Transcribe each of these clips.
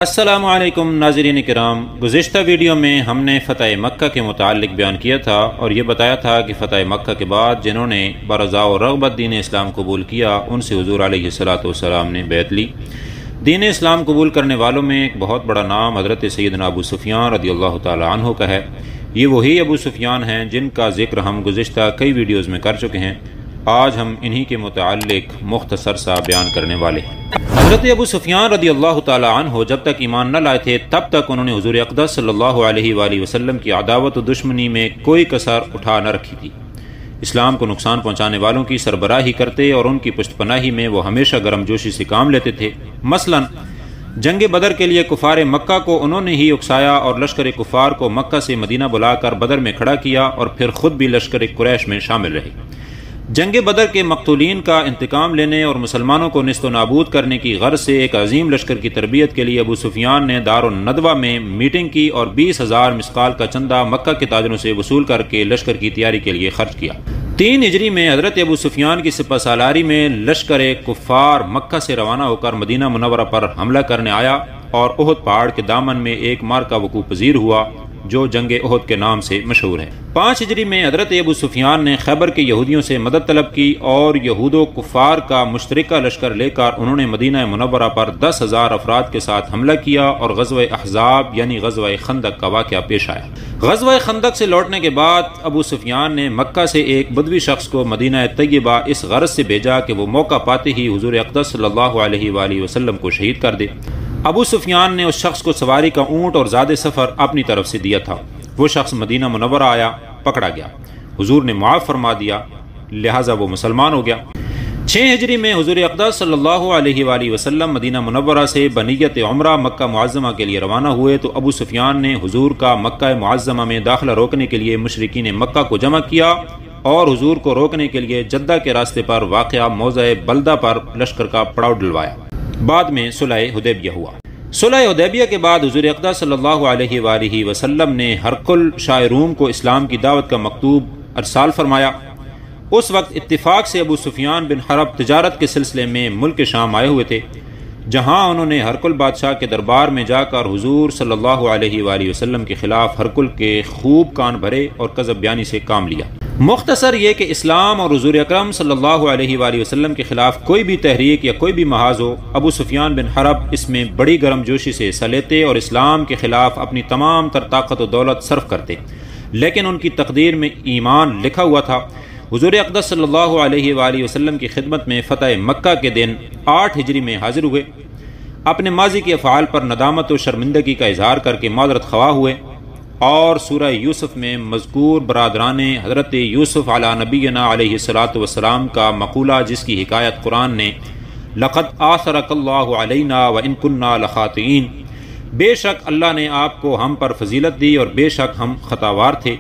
السلام علیکم ناظرین کرام، گزشتہ ویڈیو میں ہم نے فتح مکہ کے متعلق بیان کیا تھا اور یہ بتایا تھا کہ فتح مکہ کے بعد جنہوں نے برضا و رغبت دین اسلام قبول کیا ان سے حضور علیہ الصلوۃ نے بیعت لی۔ دین اسلام قبول کرنے والوں میں ایک بہت بڑا نام حضرت سیدنا ابو سفیان رضی اللہ تعالی عنہ کا ہے۔ یہ وہی ابو سفیان ہیں جن کا ذکر ہم گزشتہ کئی ویڈیوز میں کر چکے ہیں۔ آج ہم انہی کے متعلق مختصر سا بیان کرنے والے ہیں۔ حضرت ابو سفیان رضی اللہ تعالی عنہ جب تک ایمان نہ لائے تھے تب تک انہوں نے حضور اقدس صلی اللہ علیہ وآلہ وسلم کی عداوت و دشمنی میں کوئی کسر اٹھا نہ رکھی تھی۔ اسلام کو نقصان پہنچانے والوں کی سربراہی کرتے اور ان کی پشت پناہی میں وہ ہمیشہ گرم جوشی سے کام لیتے تھے۔ مثلا جنگ بدر کے لیے کفار مکہ کو انہوں نے ہی اکسایا اور لشکر کفار کو مکہ سے مدینہ بلا کر بدر میں کھڑا کیا اور پھر خود بھی لشکر قریش میں شامل رہے۔ جنگ بدر کے مقتولین کا انتقام لینے اور مسلمانوں کو نیست و نابود کرنے کی غرض سے ایک عظیم لشکر کی تربیت کے لیے ابو سفیان نے دار الندوہ میں میٹنگ کی اور 20,000 مسقال کا چندہ مکہ کے تاجروں سے وصول کر کے لشکر کی تیاری کے لیے خرچ کیا۔ 3 ہجری میں حضرت ابو سفیان کی سپہ سالاری میں لشکر کفار مکہ سے روانہ ہو کر مدینہ منورہ پر حملہ کرنے آیا اور احد پہاڑ کے دامن میں ایک معرکہ وقوع پذیر ہوا جو جنگ احد کے نام سے مشہور ہے۔ 5 ہجری میں حضرت ابو سفیان نے خیبر کے یہودیوں سے مدد طلب کی اور یہود و کفار کا مشترکہ لشکر لے کر انہوں نے مدینہ منورہ پر 10,000 افراد کے ساتھ حملہ کیا اور غزوہ احزاب یعنی غزوہ خندق کا واقعہ پیش آیا۔ غزوہ خندق سے لوٹنے کے بعد ابو سفیان نے مکہ سے ایک بدوی شخص کو مدینہ طیبہ اس غرض سے بھیجا کہ وہ موقع پاتے ہی حضور اقدس صلی اللہ علیہ وآلہ وسلم کو شہید کر دے۔ ابو سفیان نے اس شخص کو سواری کا اونٹ اور زاد سفر اپنی طرف سے دیا تھا۔ وہ شخص مدینہ منورہ آیا، پکڑا گیا، حضور نے معاف فرما دیا، لہٰذا وہ مسلمان ہو گیا۔ 6 ہجری میں حضور اقدس صلی اللہ علیہ وآلہ وسلم مدینہ منورہ سے بنیت عمرہ مکہ معظمہ کے لیے روانہ ہوئے تو ابو سفیان نے حضور کا مکہ معظمہ میں داخلہ روکنے کے لیے مشرکین مکہ کو جمع کیا اور حضور کو روکنے کے لیے جدہ کے راستے پر واقع موضع بلدہ پر لشکر کا پڑاؤ ڈلوایا۔ بعد میں صلح حدیبیہ ہوا۔ صلح حدیبیہ کے بعد حضور اقدس صلی اللہ علیہ وآلہ وسلم نے ہرقل شاہ روم کو اسلام کی دعوت کا مکتوب ارسال فرمایا۔ اس وقت اتفاق سے ابو سفیان بن حرب تجارت کے سلسلے میں ملک شام آئے ہوئے تھے، جہاں انہوں نے ہرقل بادشاہ کے دربار میں جا کر حضور صلی اللہ علیہ وآلہ وسلم کے خلاف ہرقل کے خوب کان بھرے اور کذب بیانی سے کام لیا۔ مختصر یہ کہ اسلام اور حضور اکرم صلی اللہ علیہ وآلہ وسلم کے خلاف کوئی بھی تحریک یا کوئی بھی محاذ ہو، ابو سفیان بن حرب اس میں بڑی گرم جوشی سے حصہ لیتے اور اسلام کے خلاف اپنی تمام تر طاقت و دولت صرف کرتے، لیکن ان کی تقدیر میں ایمان لکھا ہوا تھا۔ حضور اقدس صلی اللہ علیہ وآلہ وسلم کی خدمت میں فتح مکہ کے دن 8 ہجری میں حاضر ہوئے، اپنے ماضی کے افعال پر ندامت و شرمندگی کا اظہار کر کے معذرت خواہ ہوئے اور سورہ یوسف میں مذکور برادران حضرت یوسف علی نبینا علیہ الصلوۃ والسلام کا مقولہ جس کی حکایت قرآن نے لقد آثرک اللہ علینا وان کنا لخاطئین، بے شک اللہ نے آپ کو ہم پر فضیلت دی اور بے شک ہم خطاوار تھے،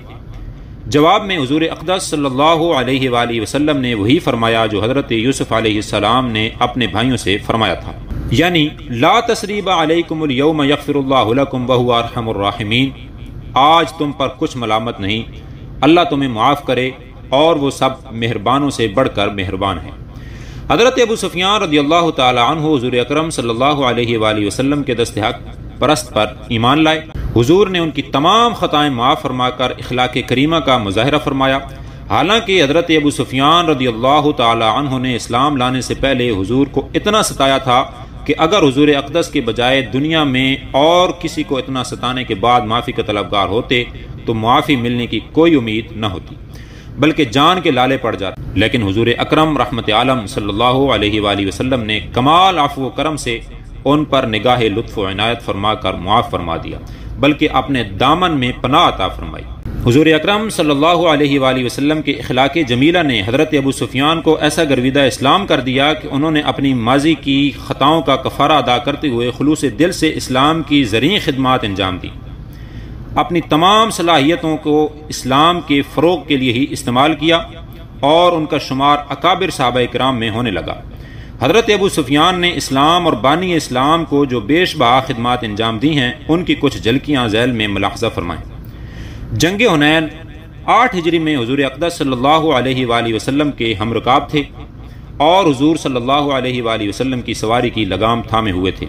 جواب میں حضور اقدس صلی اللہ علیہ وآلہ وسلم نے وہی فرمایا جو حضرت یوسف علیہ السلام نے اپنے بھائیوں سے فرمایا تھا، یعنی لا تثریب علیکم اليوم یغفر اللہ لکم وہو ارحم الراحمین، آج تم پر کچھ ملامت نہیں، اللہ تمہیں معاف کرے اور وہ سب مہربانوں سے بڑھ کر مہربان ہے۔ حضرت ابو سفیان رضی اللہ تعالی عنہ حضور اکرم صلی اللہ علیہ وآلہ وسلم کے دست حق پرست پر ایمان لائے۔ حضور نے ان کی تمام خطائیں معاف فرما کر اخلاق کریمہ کا مظاہرہ فرمایا۔ حالانکہ حضرت ابو سفیان رضی اللہ تعالی عنہ نے اسلام لانے سے پہلے حضور کو اتنا ستایا تھا کہ اگر حضور اقدس کے بجائے دنیا میں اور کسی کو اتنا ستانے کے بعد معافی کا طلبگار ہوتے تو معافی ملنے کی کوئی امید نہ ہوتی بلکہ جان کے لالے پڑ جاتے، لیکن حضور اکرم رحمت عالم صلی اللہ علیہ وآلہ وسلم نے کمال عفو و کرم سے ان پر نگاہ لطف و عنایت فرما کر معاف فرما دیا، بلکہ اپنے دامن میں پناہ عطا فرمائی۔ حضور اکرم صلی اللہ علیہ وآلہ وسلم کے اخلاق جمیلہ نے حضرت ابو سفیان کو ایسا گرویدہ اسلام کر دیا کہ انہوں نے اپنی ماضی کی خطاؤں کا کفارہ ادا کرتے ہوئے خلوص دل سے اسلام کی زرعی خدمات انجام دی، اپنی تمام صلاحیتوں کو اسلام کے فروغ کے لیے ہی استعمال کیا اور ان کا شمار اکابر صحابہ کرام میں ہونے لگا۔ حضرت ابو سفیان نے اسلام اور بانی اسلام کو جو بیش بہا خدمات انجام دی ہیں ان کی کچھ جھلکیاں ذیل میں ملاحظہ فرمائیں۔ جنگ حنین 8 ہجری میں حضور اقدس صلی اللہ علیہ وآلہ وسلم کے ہم رکاب تھے اور حضور صلی اللہ علیہ وآلہ وسلم کی سواری کی لگام تھامے ہوئے تھے۔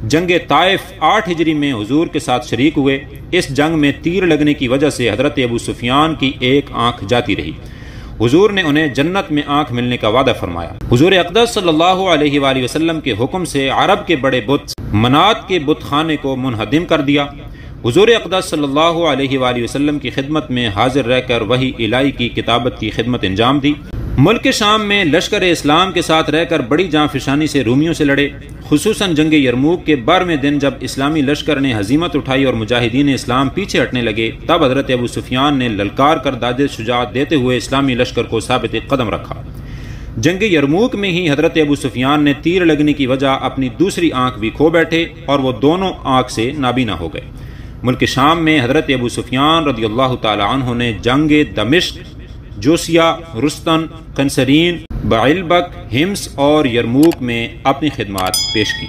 جنگ طائف 8 ہجری میں حضور کے ساتھ شریک ہوئے۔ اس جنگ میں تیر لگنے کی وجہ سے حضرت ابو سفیان کی ایک آنکھ جاتی رہی۔ حضور نے انہیں جنت میں آنکھ ملنے کا وعدہ فرمایا۔ حضور اقدس صلی اللہ علیہ وآلہ وسلم کے حکم سے عرب کے بڑے بت منات کے بت خانے کو منہدم کر دیا۔ حضور اقدس صلی اللہ علیہ وآلہ وسلم کی خدمت میں حاضر رہ کر وحی الہی کی کتابت کی خدمت انجام دی۔ ملک شام میں لشکر اسلام کے ساتھ رہ کر بڑی جاں فشانی سے رومیوں سے لڑے، خصوصاً جنگ یرموک کے 12ویں دن جب اسلامی لشکر نے ہزیمت اٹھائی اور مجاہدین اسلام پیچھے ہٹنے لگے، تب حضرت ابو سفیان نے للکار کر داد شجاعت دیتے ہوئے اسلامی لشکر کو ثابت قدم رکھا۔ جنگ یرموک میں ہی حضرت ابو سفیان نے تیر لگنے کی وجہ اپنی دوسری آنکھ بھی کھو بیٹھے اور وہ دونوں آنکھ سے نابینا ہو گئے۔ ملک شام میں حضرت ابو سفیان رضی اللہ تعالی عنہ نے جنگ دمشق، جوسیہ، رستن، قنسرین، بعلبک، ہمس اور یرموک میں اپنی خدمات پیش کی۔